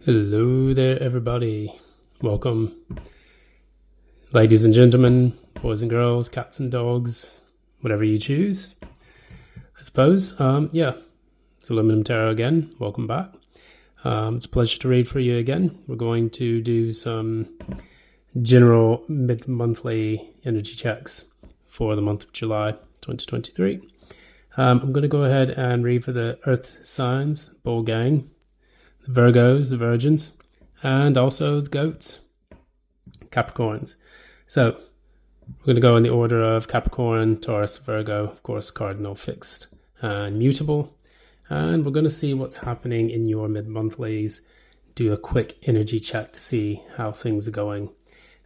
Hello there, everybody. Welcome, ladies and gentlemen, boys and girls, cats and dogs, whatever you choose, I suppose. It's Aluminum Tarot again. Welcome back. It's a pleasure to read for you again. We're going to do some general mid-monthly energy checks for the month of July 2023. I'm going to go ahead and read for the Earth signs, Bull Gang, the Virgos, the Virgins, and also the Goats, Capricorns. So we're going to go in the order of Capricorn, Taurus, Virgo, of course, cardinal, fixed, and mutable. And we're going to see what's happening in your mid-monthlies, do a quick energy check to see how things are going,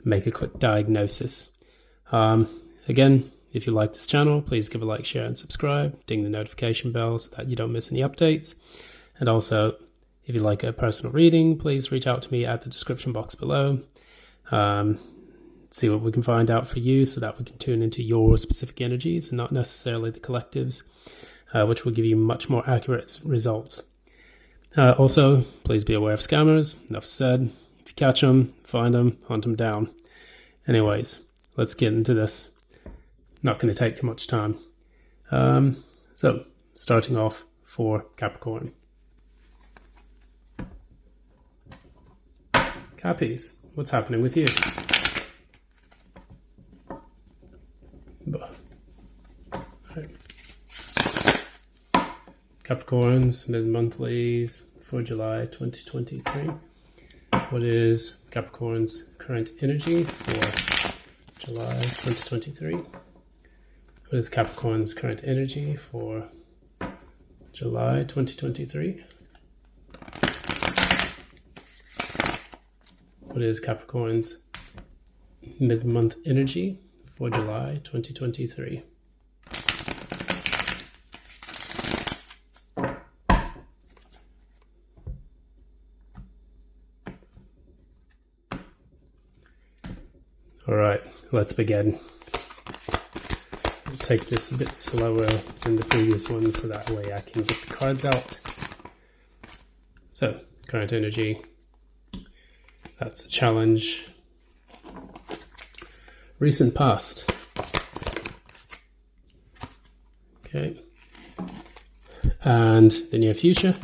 make a quick diagnosis. Again, if you like this channel, please give a like, share, and subscribe. Ding the notification bell so that you don't miss any updates. And also, if you'd like a personal reading, please reach out to me at the description box below. See what we can find out for you so that we can tune into your specific energies and not necessarily the collectives, which will give you much more accurate results. Also, please be aware of scammers. Enough said. If you catch them, find them, hunt them down. Anyways, let's get into this. Not going to take too much time. So, starting off for Capricorn. Cappies, what's happening with you? Right. Capricorns, mid-monthlies for July 2023. What is Capricorn's current energy for July 2023? What is Capricorn's current energy for July 2023? What is Capricorn's mid-month energy for July 2023? All right, let's begin. I'll take this a bit slower than the previous one so that way I can get the cards out. So, current energy. That's the challenge. Recent past. Okay. And the near future.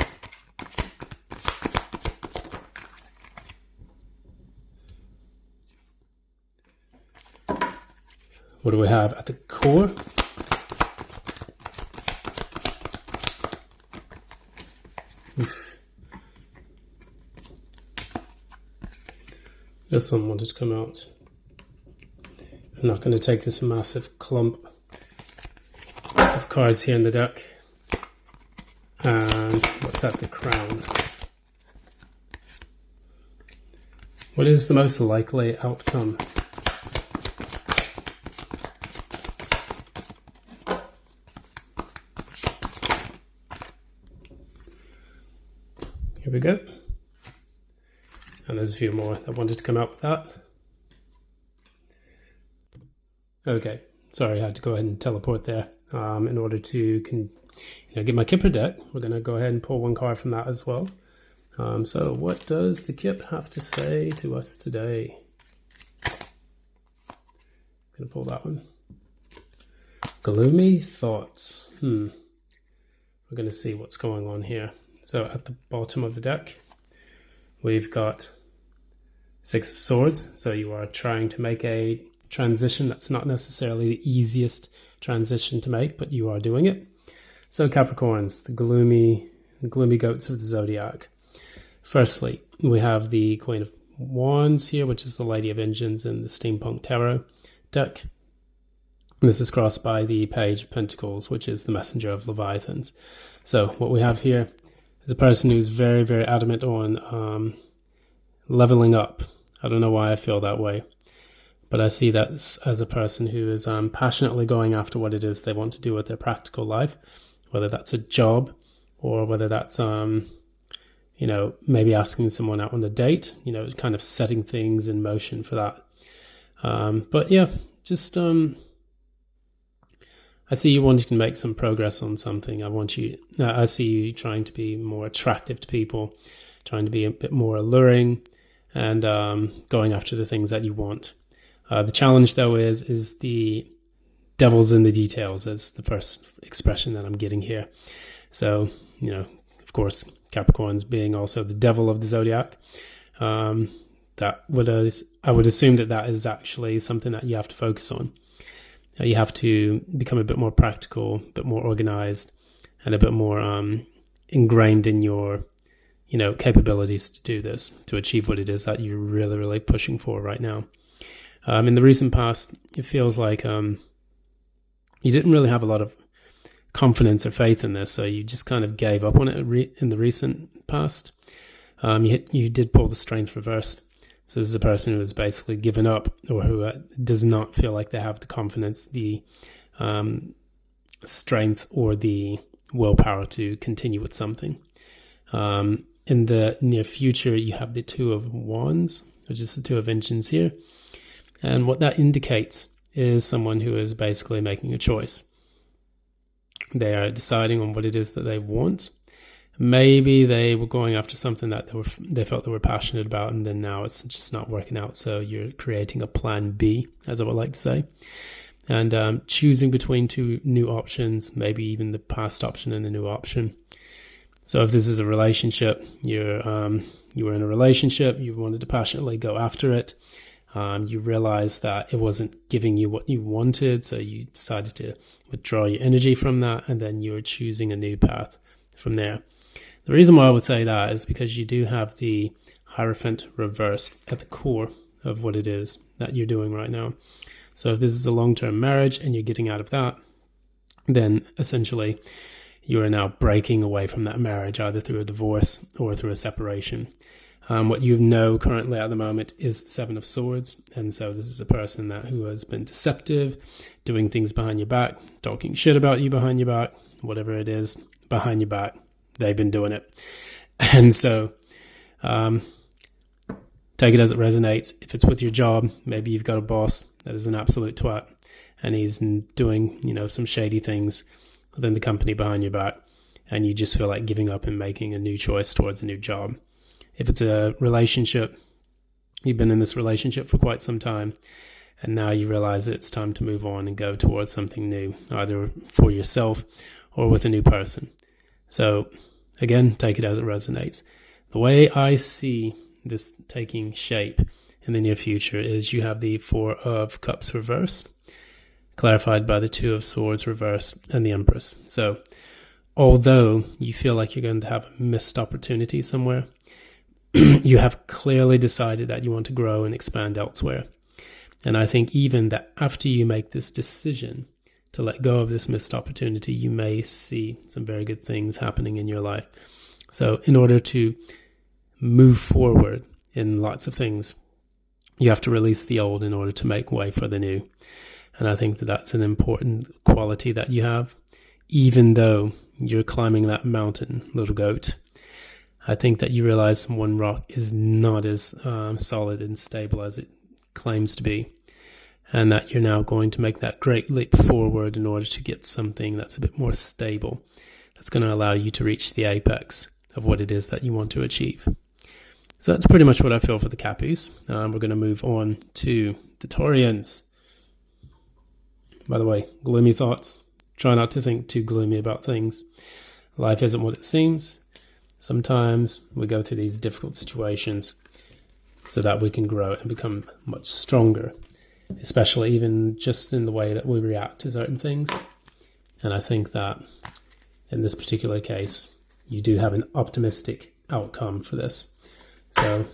What do we have at the core? Oof. This one wanted to come out. I'm not going to take this massive clump of cards here in the deck. And what's at the crown? What is the most likely outcome? Here we go. And there's a few more that wanted to come out with that. Okay, sorry, I had to go ahead and teleport there. In order to get my Kipper deck, we're going to go ahead and pull one card from that as well. So what does the Kip have to say to us today? I'm going to pull that one. Gloomy thoughts. We're going to see what's going on here. So at the bottom of the deck, we've got Six of Swords. So you are trying to make a transition that's not necessarily the easiest transition to make, but you are doing it. So Capricorns, the gloomy goats of the zodiac. Firstly, we have the Queen of Wands here, which is the Lady of Engines in the Steampunk Tarot deck. And this is crossed by the Page of Pentacles, which is the Messenger of Leviathans. So what we have here is a person who's very, very adamant on leveling up. I don't know why I feel that way, but I see that as a person who is passionately going after what it is they want to do with their practical life, whether that's a job or whether that's, maybe asking someone out on a date, kind of setting things in motion for that. But yeah, just I see you wanting to make some progress on something. I see you trying to be more attractive to people, trying to be a bit more alluring, and going after the things that you want. The challenge, though, is the devil's in the details, as the first expression that I'm getting here. So, of course, Capricorns being also the devil of the zodiac. I would assume that is actually something that you have to focus on. You have to become a bit more practical, a bit more organized, and a bit more ingrained in your, capabilities to do this, to achieve what it is that you're really, really pushing for right now. In the recent past, it feels like you didn't really have a lot of confidence or faith in this, so you just kind of gave up on it in the recent past. You did pull the strength reversed. So this is a person who has basically given up, or who does not feel like they have the confidence, the strength, or the willpower to continue with something. In the near future, you have the Two of Wands, which is the Two of Engines here. And what that indicates is someone who is basically making a choice. They are deciding on what it is that they want. Maybe they were going after something that they felt they were passionate about, and then now it's just not working out. So you're creating a plan B, as I would like to say, and choosing between two new options, maybe even the past option and the new option. So if this is a relationship, you were in a relationship, you wanted to passionately go after it. You realized that it wasn't giving you what you wanted, so you decided to withdraw your energy from that, and then you're choosing a new path from there. The reason why I would say that is because you do have the Hierophant reversed at the core of what it is that you're doing right now. So if this is a long-term marriage and you're getting out of that, then essentially you are now breaking away from that marriage, either through a divorce or through a separation. What you know currently at the moment is the Seven of Swords. And so this is a person who has been deceptive, doing things behind your back, talking shit about you behind your back, whatever it is behind your back. They've been doing it. And so take it as it resonates. If it's with your job, maybe you've got a boss that is an absolute twat, and he's doing, some shady things within the company behind your back, and you just feel like giving up and making a new choice towards a new job. If it's a relationship, you've been in this relationship for quite some time, and now you realize that it's time to move on and go towards something new, either for yourself or with a new person. So again, take it as it resonates. The way I see this taking shape in the near future is you have the Four of Cups reversed, clarified by the Two of Swords reversed, and the Empress. So although you feel like you're going to have a missed opportunity somewhere, you have clearly decided that you want to grow and expand elsewhere. And I think even that after you make this decision to let go of this missed opportunity, you may see some very good things happening in your life. So in order to move forward in lots of things, you have to release the old in order to make way for the new. And I think that that's an important quality that you have, even though you're climbing that mountain, little goat. I think that you realize one rock is not as solid and stable as it claims to be, and that you're now going to make that great leap forward in order to get something that's a bit more stable, that's going to allow you to reach the apex of what it is that you want to achieve. So that's pretty much what I feel for the Cappies. We're going to move on to the Taurians. By the way, gloomy thoughts. Try not to think too gloomy about things. Life isn't what it seems. Sometimes we go through these difficult situations so that we can grow and become much stronger, especially even just in the way that we react to certain things. And I think that in this particular case, you do have an optimistic outcome for this. So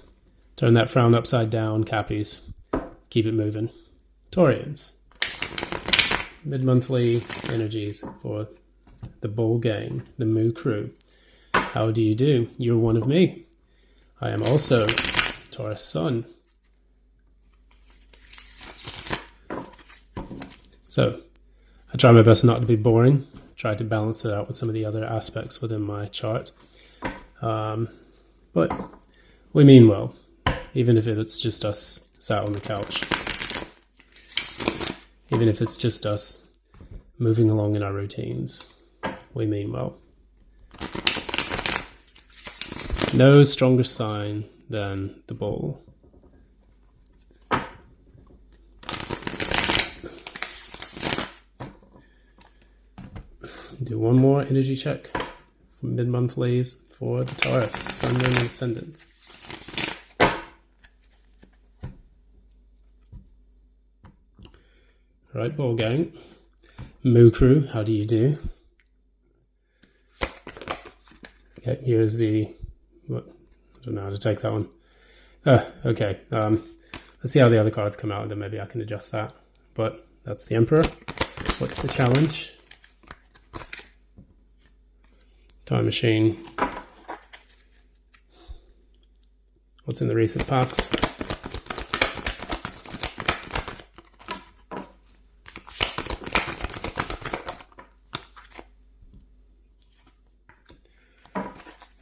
turn that frown upside down, Cappies. Keep it moving. Taurians. Mid-monthly energies for the Bull Gang, the Moo Crew. How do you do? You're one of me. I am also Taurus Sun. So I try my best not to be boring. Try to balance it out with some of the other aspects within my chart. But we mean well, even if it's just us sat on the couch. Even if it's just us moving along in our routines, we mean well. No stronger sign than the bull. Do one more energy check for mid-monthlies for the Taurus, Sun, Moon, and Ascendant. All right, ball gang. Moo crew, how do you do? Okay, here's the, what, I don't know how to take that one. Okay, let's see how the other cards come out, and then maybe I can adjust that. But that's the Emperor. What's the challenge? Time machine. What's in the recent past?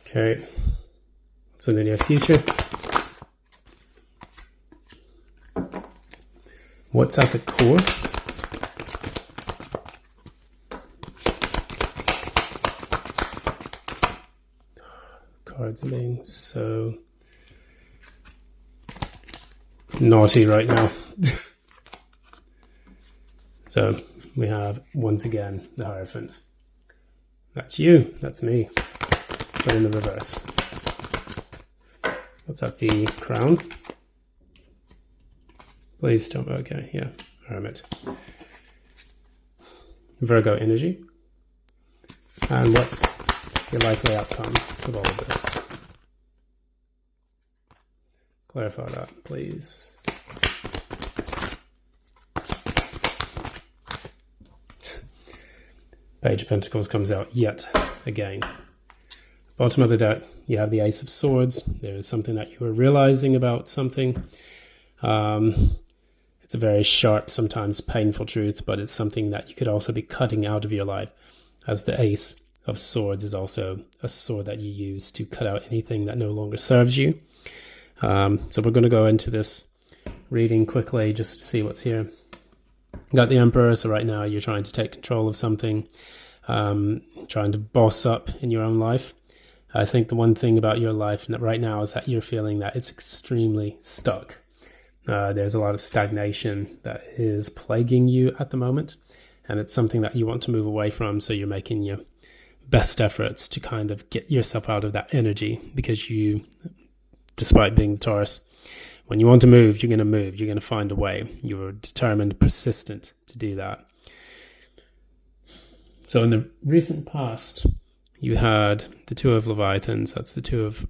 Okay. What's in the near future? What's at the core? Cards are being so naughty right now. So we have, once again, the Hierophant. That's you, that's me, but in the reverse. What's at the crown? Please don't, okay, yeah, Hermit. Virgo energy. And what's your likely outcome of all of this? Clarify that, please. Page of Pentacles comes out yet again. Bottom of the deck, you have the Ace of Swords. There is something that you are realizing about something. It's a very sharp, sometimes painful truth, but it's something that you could also be cutting out of your life, as the Ace of Swords is also a sword that you use to cut out anything that no longer serves you. So we're going to go into this reading quickly just to see what's here. Got the Emperor, so right now you're trying to take control of something, trying to boss up in your own life. I think the one thing about your life right now is that you're feeling that it's extremely stuck. There's a lot of stagnation that is plaguing you at the moment, and it's something that you want to move away from, so you're making your best efforts to kind of get yourself out of that energy, because you, despite being the Taurus, when you want to move, you're going to move. You're going to find a way. You're determined, persistent to do that. So in the recent past, you had the Two of Leviathans. That's the Two of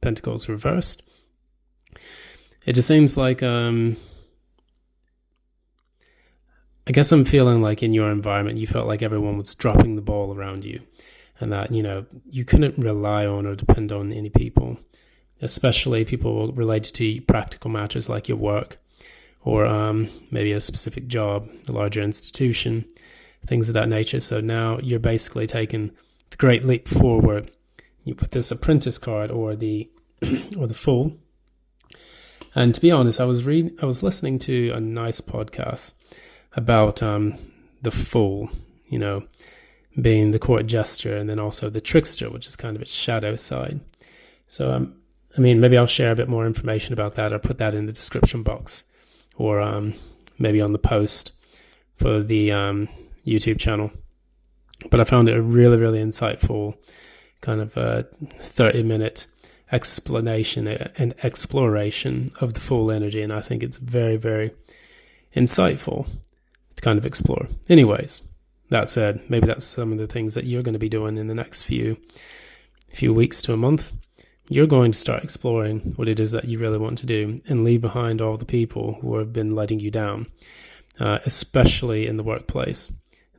Pentacles reversed. It just seems like I guess I'm feeling like in your environment, you felt like everyone was dropping the ball around you, and that, you know, you couldn't rely on or depend on any people, especially people related to practical matters like your work or maybe a specific job, a larger institution, things of that nature. So now you're basically taking the great leap forward. You put this Apprentice card or the or the Fool. And to be honest, I was listening to a nice podcast about the Fool, you know, being the court jester, and then also the trickster, which is kind of its shadow side. So I mean, maybe I'll share a bit more information about that, or put that in the description box, or maybe on the post for the YouTube channel. But I found it a really, really insightful kind of 30-minute explanation and exploration of the Fool energy, and I think it's very, very insightful to kind of explore. Anyways, that said, maybe that's some of the things that you're going to be doing in the next few weeks to a month. You're going to start exploring what it is that you really want to do, and leave behind all the people who have been letting you down, especially in the workplace.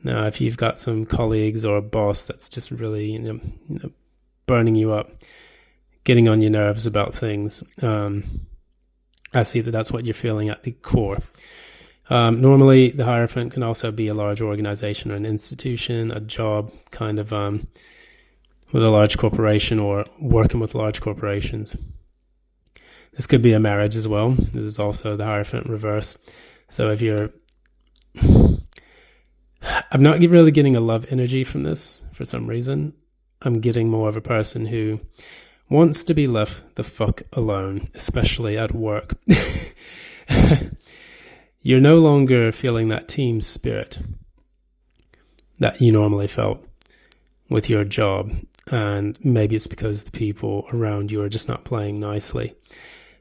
Now, if you've got some colleagues or a boss that's just really, you know, burning you up, getting on your nerves about things, I see that that's what you're feeling at the core. Normally, the Hierophant can also be a large organization or an institution, a job, kind of with a large corporation, or working with large corporations. This could be a marriage as well. This is also the Hierophant reverse. So if you're... I'm not really getting a love energy from this for some reason. I'm getting more of a person who wants to be left the fuck alone, especially at work. You're no longer feeling that team spirit that you normally felt with your job. And maybe it's because the people around you are just not playing nicely.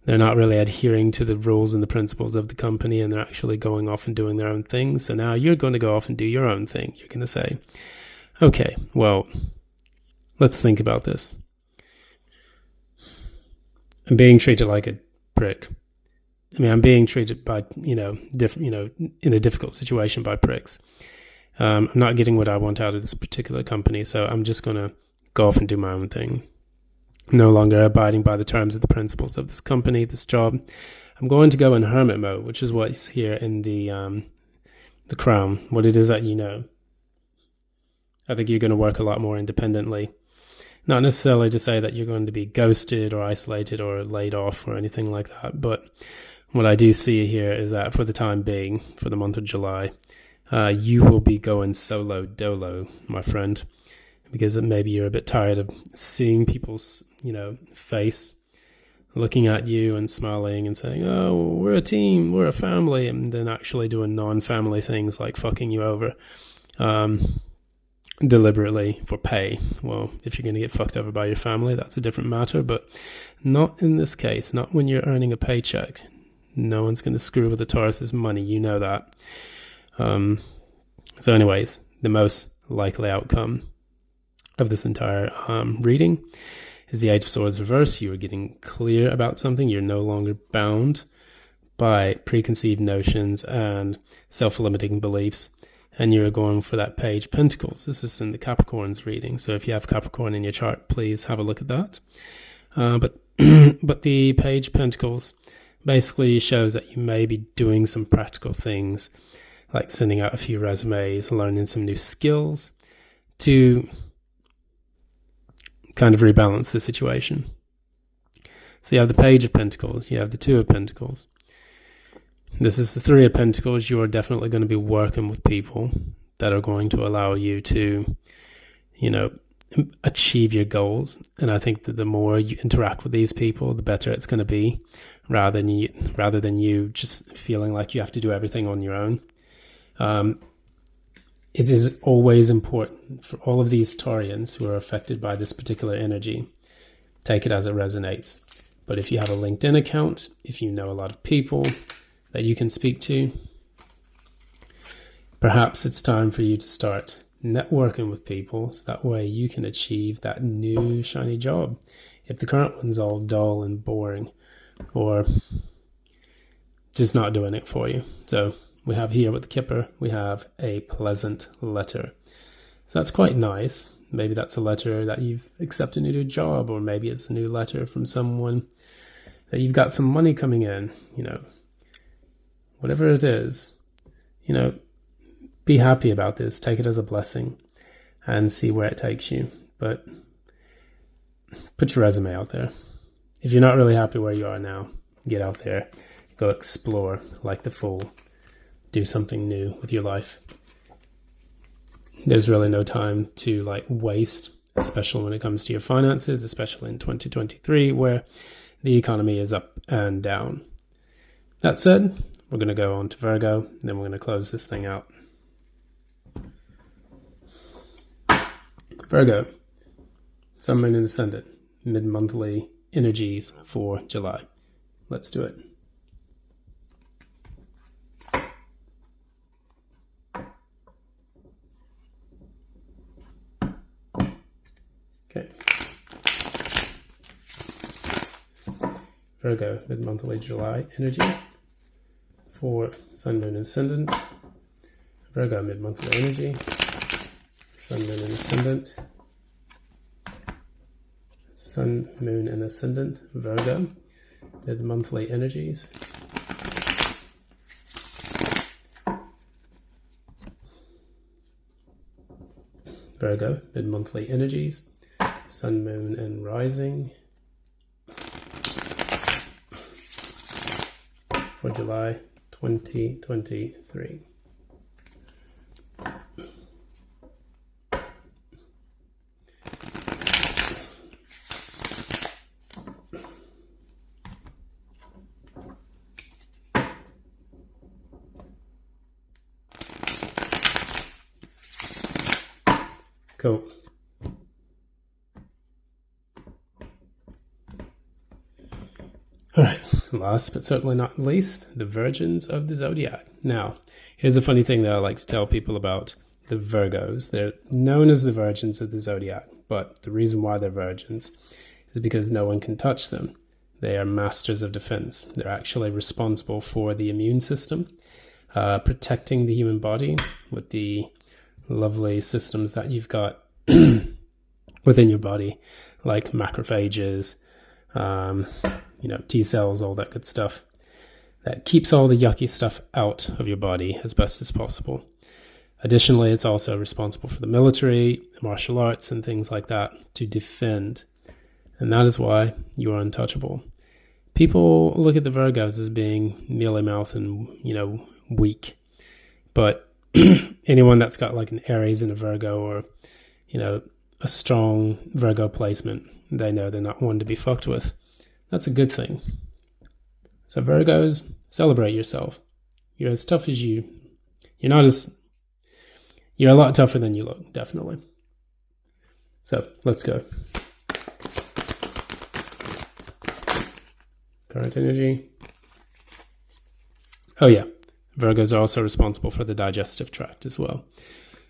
They're not really adhering to the rules and the principles of the company, and they're actually going off and doing their own thing. So now you're going to go off and do your own thing. You're going to say, okay, well, let's think about this. I'm being treated like a prick. I mean, I'm being treated by, in a difficult situation by pricks. I'm not getting what I want out of this particular company, so I'm just going to go off and do my own thing. No longer abiding by the terms of the principles of this company, this job. I'm going to go in hermit mode, which is what's here in the crown, what it is that you know. I think you're going to work a lot more independently. Not necessarily to say that you're going to be ghosted or isolated or laid off or anything like that, but what I do see here is that for the time being, for the month of July, you will be going solo dolo, my friend, because maybe you're a bit tired of seeing people's, face, looking at you and smiling and saying, oh, we're a team, we're a family, and then actually doing non-family things like fucking you over deliberately for pay. Well, if you're going to get fucked over by your family, that's a different matter, but not in this case, not when you're earning a paycheck. No one's going to screw with the Taurus's money, you know that. So anyways, the most likely outcome of this entire reading is the Eight of Swords reverse. You are getting clear about something. You're no longer bound by preconceived notions and self-limiting beliefs, and you're going for that Page of Pentacles. This is in the Capricorn's reading, so if you have Capricorn in your chart, please have a look at that. But the Page of Pentacles basically shows that you may be doing some practical things, like sending out a few resumes, learning some new skills to kind of rebalance the situation. So you have the Page of Pentacles, you have the Two of Pentacles. This is the Three of Pentacles. You are definitely going to be working with people that are going to allow you to, achieve your goals. And I think that the more you interact with these people, the better it's going to be, rather than you just feeling like you have to do everything on your own. It is always important for all of these Taurians who are affected by this particular energy. Take it as it resonates. But if you have a LinkedIn account, if you know a lot of people that you can speak to, perhaps it's time for you to start networking with people so that way you can achieve that new shiny job. If the current one's all dull and boring or just not doing it for you. So we have here with the Kipper, we have a pleasant letter. So that's quite nice. Maybe that's a letter that you've accepted a new job, or maybe it's a new letter from someone that you've got some money coming in, whatever it is, be happy about this, take it as a blessing and see where it takes you. But put your resume out there. If you're not really happy where you are now, get out there, go explore like the Fool. Do something new with your life. There's really no time to waste, especially when it comes to your finances, especially in 2023 where the economy is up and down. That said, we're going to go on to Virgo, and then we're going to close this thing out. Virgo, Sun, Moon, and Ascendant, mid-monthly energies for July. Let's do it. Okay. Virgo, mid-monthly July energy for Sun, Moon, and Ascendant. Virgo, mid-monthly energy. Sun, Moon, and Ascendant. Sun, Moon, and Ascendant. Virgo, mid-monthly energies. Virgo, mid-monthly energies. Sun, Moon, and Rising for July 2023. Cool. All right, last but certainly not least, the virgins of the zodiac. Now, here's a funny thing that I like to tell people about the Virgos. They're known as the virgins of the zodiac, but the reason why they're virgins is because no one can touch them. They are masters of defense. They're actually responsible for the immune system, protecting the human body with the lovely systems that you've got within your body, like macrophages, T cells, all that good stuff. That keeps all the yucky stuff out of your body as best as possible. Additionally, it's also responsible for the military, martial arts, and things like that to defend. And that is why you are untouchable. People look at the Virgos as being mealy-mouthed and, weak. But anyone that's got like an Aries and a Virgo, or, a strong Virgo placement, they know they're not one to be fucked with. That's a good thing. So Virgos, celebrate yourself. You're as tough as you're a lot tougher than you look, definitely. So let's go. Current energy. Oh yeah, Virgos are also responsible for the digestive tract as well.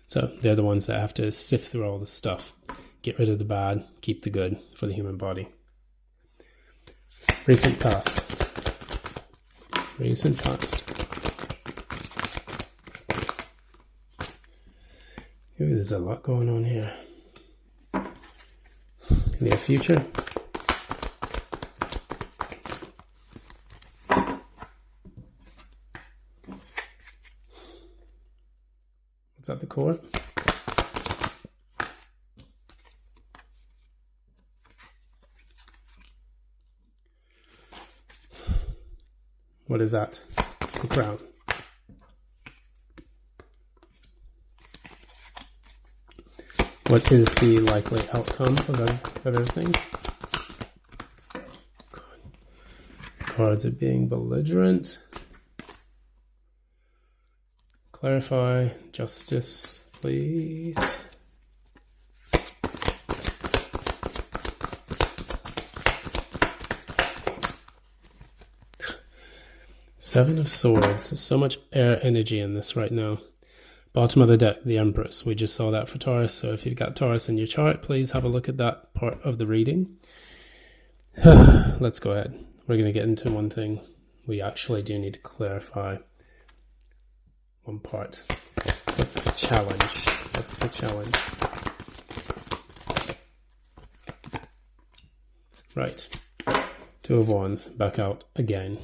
So they're the ones that have to sift through all the stuff, get rid of the bad, keep the good for the human body. Recent past. Ooh, there's a lot going on here. Near future. What's at the core? What is that? The crown. What is the likely outcome of everything? Cards are being belligerent. Clarify. Justice, please. Seven of Swords. There's so much air energy in this right now. Bottom of the deck, the Empress. We just saw that for Taurus, so if you've got Taurus in your chart, please have a look at that part of the reading. Let's go ahead. We're going to get into one thing. We actually do need to clarify one part. What's the challenge? Right. Two of Wands, back out again.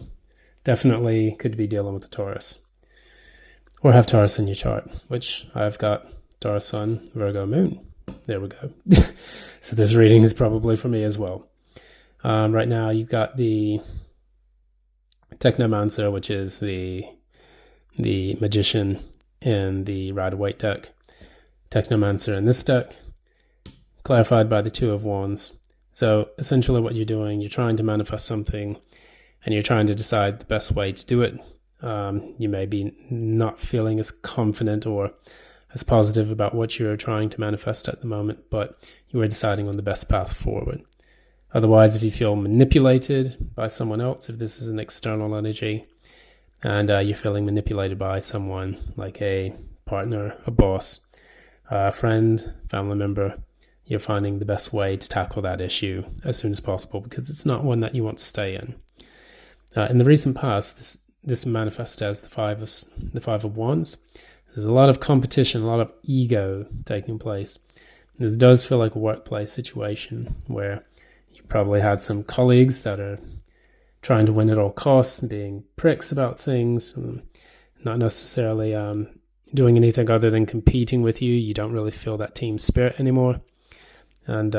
Definitely could be dealing with the Taurus. Or have Taurus in your chart, which I've got Taurus Sun, Virgo Moon. There we go. So this reading is probably for me as well. Right now you've got the Technomancer, which is the Magician in the Rider-Waite deck. Technomancer in this deck, clarified by the Two of Wands. So essentially what you're doing, you're trying to manifest something and you're trying to decide the best way to do it. You may be not feeling as confident or as positive about what you're trying to manifest at the moment, but you are deciding on the best path forward. Otherwise, if you feel manipulated by someone else, if this is an external energy, and you're feeling manipulated by someone like a partner, a boss, a friend, family member, you're finding the best way to tackle that issue as soon as possible because it's not one that you want to stay in. In the recent past, this manifests as the Five of Wands. There's a lot of competition, a lot of ego taking place. And this does feel like a workplace situation where you probably had some colleagues that are trying to win at all costs, being pricks about things, and not necessarily doing anything other than competing with you. You don't really feel that team spirit anymore. And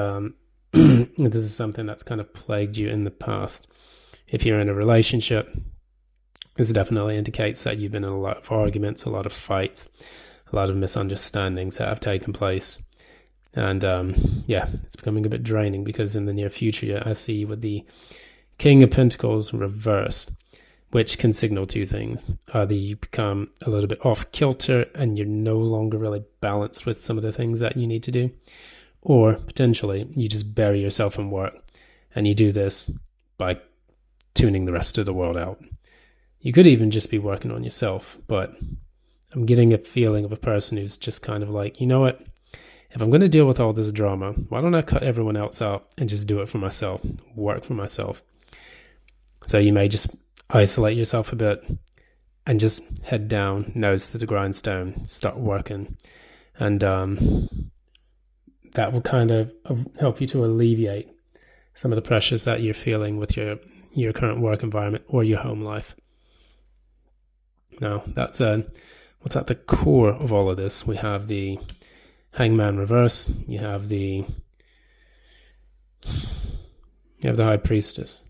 this is something that's kind of plagued you in the past. If you're in a relationship, this definitely indicates that you've been in a lot of arguments, a lot of fights, a lot of misunderstandings that have taken place. And it's becoming a bit draining because in the near future, I see with the King of Pentacles reversed, which can signal two things. Either you become a little bit off kilter and you're no longer really balanced with some of the things that you need to do, or potentially you just bury yourself in work, and you do this by tuning the rest of the world out. You could even just be working on yourself, but I'm getting a feeling of a person who's just kind of like, you know what? If I'm going to deal with all this drama, why don't I cut everyone else out and just do it for myself, work for myself? So you may just isolate yourself a bit and just head down, nose to the grindstone, start working. And that will kind of help you to alleviate some of the pressures that you're feeling with your current work environment or your home life. Now, that's what's at the core of all of this. We have the Hangman reverse. You have the High Priestess.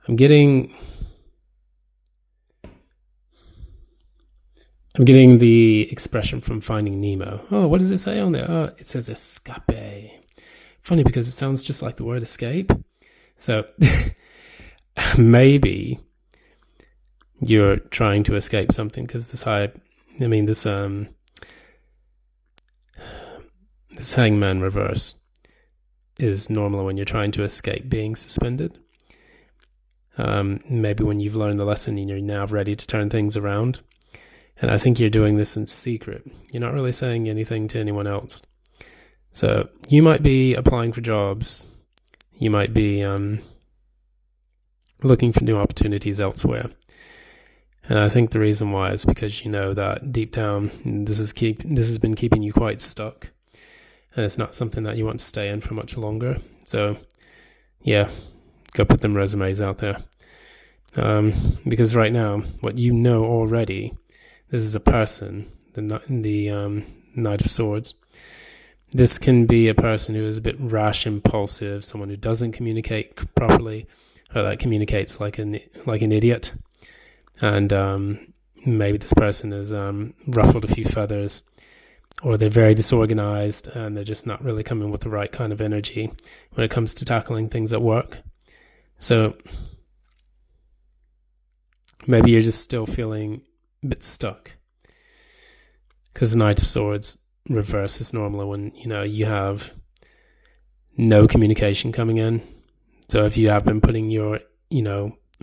I'm getting the expression from Finding Nemo. Oh, what does it say on there? Oh, it says escape. Funny, because it sounds just like the word escape. So maybe you're trying to escape something, because this Hangman reverse is normal when you're trying to escape being suspended. Maybe when you've learned the lesson and you're now ready to turn things around. And I think you're doing this in secret. You're not really saying anything to anyone else. So you might be applying for jobs. You might be looking for new opportunities elsewhere. And I think the reason why is because you know that deep down this has been keeping you quite stuck. And it's not something that you want to stay in for much longer. So yeah, go put them resumes out there. Because right now, what you know already, this is a person, the Knight of Swords. This can be a person who is a bit rash, impulsive, someone who doesn't communicate properly, or that communicates like an idiot. And maybe this person has ruffled a few feathers, or they're very disorganized and they're just not really coming with the right kind of energy when it comes to tackling things at work. So maybe you're just still feeling a bit stuck, because the Knight of Swords reverse is normally when you have no communication coming in. So if you have been putting your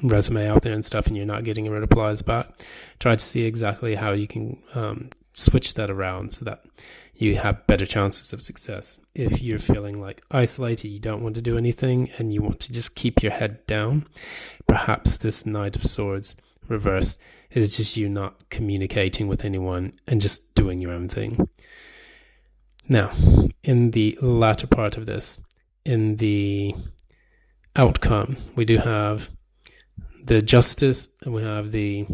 resume out there and stuff and you're not getting any replies back, try to see exactly how you can switch that around so that you have better chances of success. If you're feeling like isolated, you don't want to do anything and you want to just keep your head down, perhaps this Knight of Swords reverse is just you not communicating with anyone and just doing your own thing. Now, in the latter part of this, in the outcome, we do have the Justice and we have the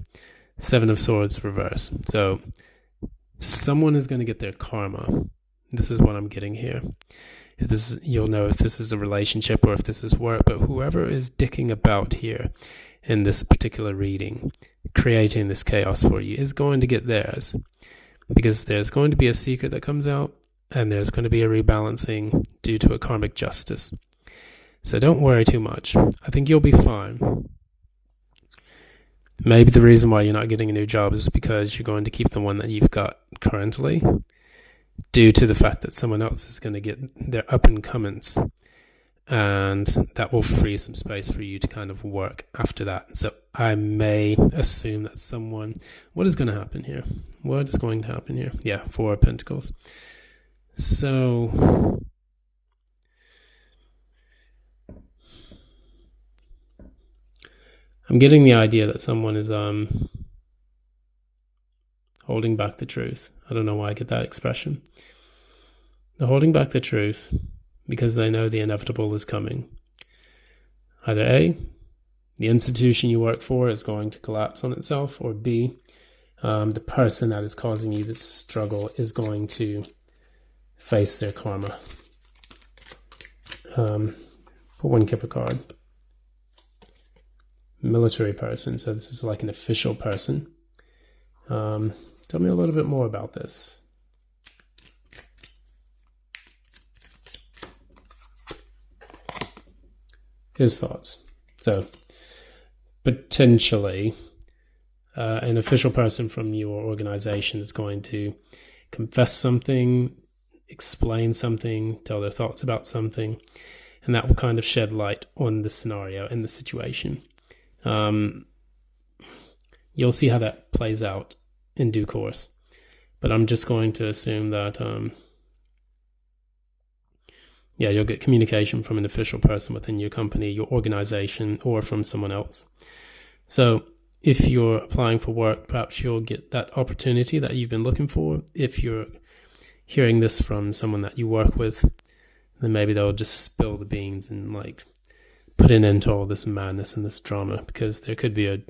Seven of Swords reverse. So someone is going to get their karma. This is what I'm getting here. You'll know if this is a relationship or if this is work, but whoever is dicking about here in this particular reading, creating this chaos for you, is going to get theirs, because there's going to be a secret that comes out and there's going to be a rebalancing due to a karmic justice. So don't worry too much. I think you'll be fine. Maybe the reason why you're not getting a new job is because you're going to keep the one that you've got currently, due to the fact that someone else is going to get their up and comings, and that will free some space for you to kind of work after that. So I may assume that what is going to happen here? What is going to happen here? Yeah, Four of Pentacles. So I'm getting the idea that someone is holding back the truth. I don't know why I get that expression. They're holding back the truth because they know the inevitable is coming. Either A, the institution you work for is going to collapse on itself, or B, the person that is causing you this struggle is going to face their karma. Put one Kipper card. Military person, so this is like an official person. Tell me a little bit more about this. His thoughts. So potentially an official person from your organization is going to confess something, explain something, tell their thoughts about something, and that will kind of shed light on the scenario and the situation. You'll see how that plays out in due course, but I'm just going to assume that you'll get communication from an official person within your company, your organization, or from someone else. So if you're applying for work, perhaps you'll get that opportunity that you've been looking for. If you're hearing this from someone that you work with, then maybe they'll just spill the beans and like put an end to all this madness and this drama, because there could be a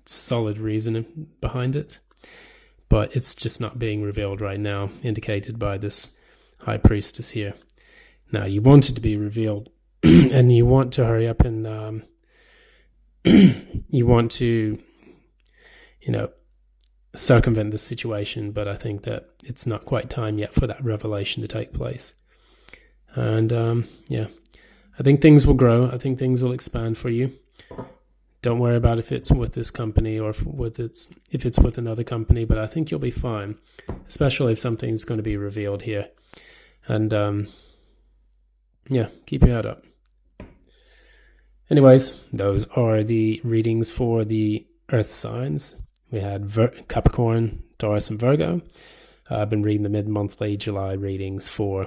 solid reason behind it, but it's just not being revealed right now, indicated by this high priestess here. Now, you want it to be revealed and you want to hurry up and you want to, circumvent this situation, but I think that it's not quite time yet for that revelation to take place. And I think things will grow. I think things will expand for you. Don't worry about if it's with this company or if it's with another company, but I think you'll be fine, especially if something's going to be revealed here. And keep your head up. Anyways, those are the readings for the Earth signs. We had Capricorn, Taurus, and Virgo. I've been reading the mid-monthly July readings for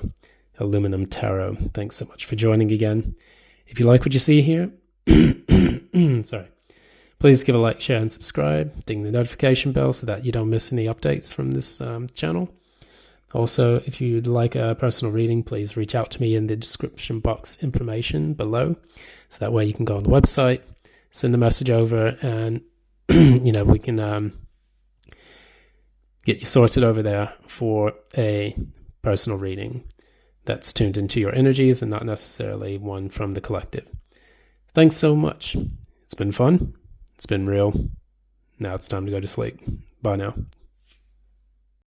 Aluminum Tarot. Thanks so much for joining again. If you like what you see here, please give a like, share, and subscribe. Ding the notification bell so that you don't miss any updates from this channel. Also, if you'd like a personal reading, please reach out to me in the description box information below. So that way you can go on the website, send a message over, and we can get you sorted over there for a personal reading that's tuned into your energies and not necessarily one from the collective. Thanks so much. It's been fun. It's been real. Now it's time to go to sleep. Bye now.